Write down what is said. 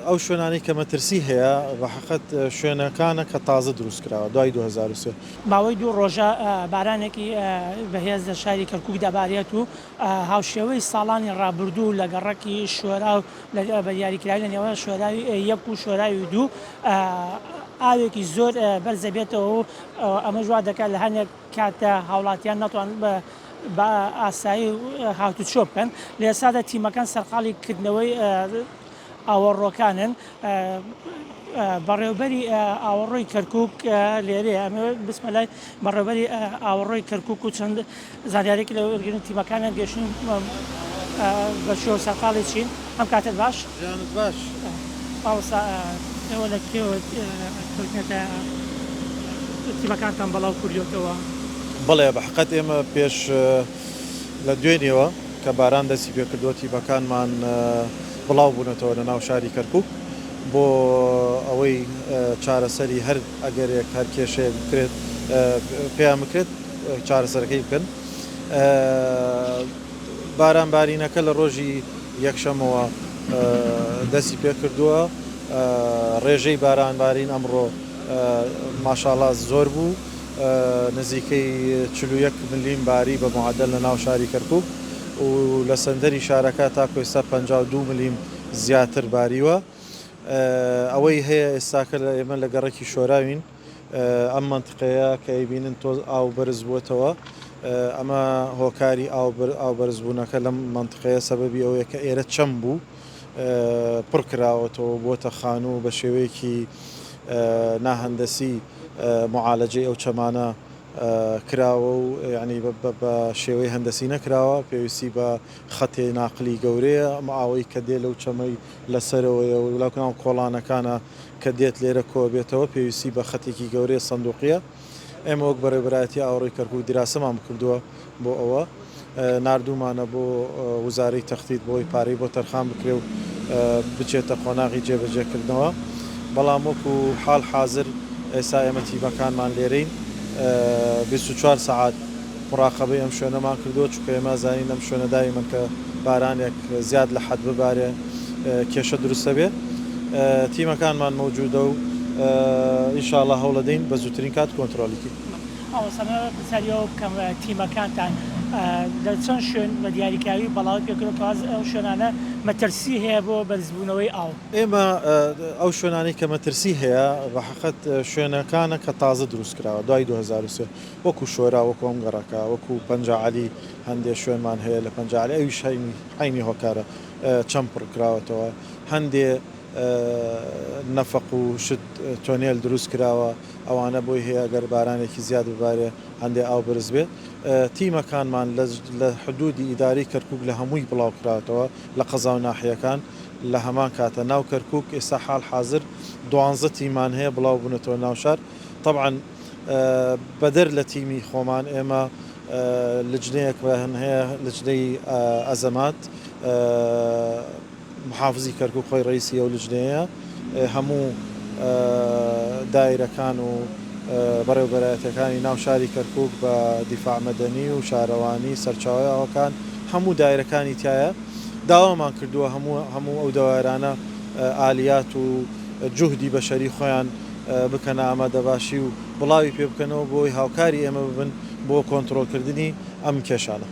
ئەو شوێنانی کە مەترسی هەیە بەحقیقەت شوێنەکانە کە تازە دروست کراوە دوای 2023. باوەی دوو ڕۆژە بارانێکی بەهێز لە شاری کەرکووک دەبارێت و هاوشێوەی ساڵانی ڕابردوو لە گەڕەکی شوێرا و بە دیاریکراوی لە نێوان شوێراوی یەک و شوێراوی دوو ئاوێکی زۆر بەرزە بێتەوە و ئەمە جوا دەکات لە هەندێک کاتە هاوڵاتیان ناتوان بە ئاسایی هاتوچۆ بکەن. لە ئێستادا تیمەکان سەرقاڵی کردنەوەی ئاوەڕۆکانن بەڕێوبەری ئاوەڕۆی کەرکووک لێرێ ئەمە بسمە لای بەڕێوبەری ئاوەڕۆی کەرکووک و چەند زانیارێکی لەگەن تیمەکانیان گەشتن بە شۆ سەرقاڵی چین. ئەم کاتت باش باش ئێوە لە کێوە تیمەکانتان بەڵاو کوردیەوە؟ بەڵێ بەحقیقەت ئێمە پێش لە دوێنێەوە کە باران دەستی پێ کردووە تیمەکانمان بڵاو بوونەتەوە لە ناو شاری کەرکووک بۆ ئەوەی چارەسەری هەر ئەگەرێک هەر کێشەیە بکرێت پێیان بکرێت چارەسەرەکەی بکەن. باران بارینەکە لە ڕۆژی یەکشەمەوە دەستی پێ کردووە. ڕێژەی بارانبارین ئەمڕۆ ماشاڵڵا زۆر بوو، نزیکەی 41 ملیم باری بە معدل لە ناو شاری کەرکووک و لە سەندەری شارەکە تاکو ئێستا 52 ملیم زیاتر باریوە. ئەوەی هەیە ئێستاکە لە ئێمە لە گەڕێکی شۆراوین ئەم منتقەیە کە ئەیبینن تۆ ئاو بەرز بووەتەوە. ئەمە هۆکاری ئاو بەرزبوونەکە لەم منتقەیە سەبەبی ئەوەیە کە ئێرە چەم بوو پڕ کراوەتەوە بۆتە خانوو بە شێوەیەکی ناهەندەسی معالەجەی ئەو چەمانە کراوە و ینی بە شێوەی هەندەسی نەکراوە، پێویستی بە خەتێ ناقلی گەورەیە ئەم ئاوەی کە دێت لەو چەمەی لەسەرەوەیە و لەناو کۆڵانەکانە کە دێت لێرە کۆ بێتەوە پێویستی بە خەتێکی گەورەیە سندوقیە. ئێمە وەک بەڕێوەبەرایەتی ئاوەڕێی کەرکووک دیراسەمان کردووە بۆ ئەوە نردومانە بۆ وزارەی تەختیت بۆی پارەی بۆ تەرخان بکرێ و بچێتە قۆناغی جێبەجێکردنەوە. بەڵام وەکو حاڵ حازر ئێستا ئێمە تیمەکانمان لێرەین 24 ساعات مراقبەی ئەم شوێنەمان کردووە چونکە ئێمە زانین ئەم شوێنە دایمەن کە بارانێک زیاد لە حەد ببارێ کێشە دروستە بێت. تیمەکانمان مەوجودە و ئینشاءڵڵا هەوڵەدەین بە زووترین کات کۆنتترۆلیکی. ئەوسەمە بسەریەوە بکەم تیمەکانتان لە چەند شوێن بە دیاریکراوی بەڵاو پێکردەوە ئەو شوێنانە مەترسی هەیە بۆ بەرزبوونەوەی ئاو؟ ئێمە ئەو شوێنانی کە مەترسی هەیە بەحقیقەت شوێنەکانە کە تازە دروست کراوە دوای 2023 وەکو شۆرا وەکو ئەم گەڕەکە وەکو پەنجعەلی هەندێک شوێنمان هەیە لە پەنجعەلی ئەویش عینی هۆکارە چەم پڕ کراوەتەوە. هەندێ نەفق و شت تۆنێل دروست کراوە ئەوانە بۆی هەیە گەر بارانێکی زیاد ببارێ هەندێ ئاو بەرز بێت. تیمەکانمان لە حدودی ئیداری کەرکووک لە هەمووی بڵاو کراتەوە لە قەزا و ناحیەکان لە هەمان کاتە ناو کەرکووک ئێستا حاڵ حازر 12 تیمان هەیە بڵاو بوونەتەوە ناو شار. طبعاً بەدەر لە تیمی خۆمان ئێمە لجنەیەک هەیە لجنەی ئەزەمات محافزی کەرکووک خۆی ڕئیسی ئەو لجنەیە هەموو دایرەکان و بەڕێوەبەرایەتەکانی ناو شاری کەرکووک بە دیفاع مەدەنی و شارەوانی سەرچاوی ئەوەکان هەموو دایرەکانی تایە داوامان کردووە هەموو ئەو دەوارانە ئالیات و جوهدی بەشەری خۆیان بکەنە ئامادەباشی و بڵاوی پێ بکەنەوە بۆی هاوکاری ئێمە ببن بۆ کۆنتترۆلکردنی ئەم کێشانە.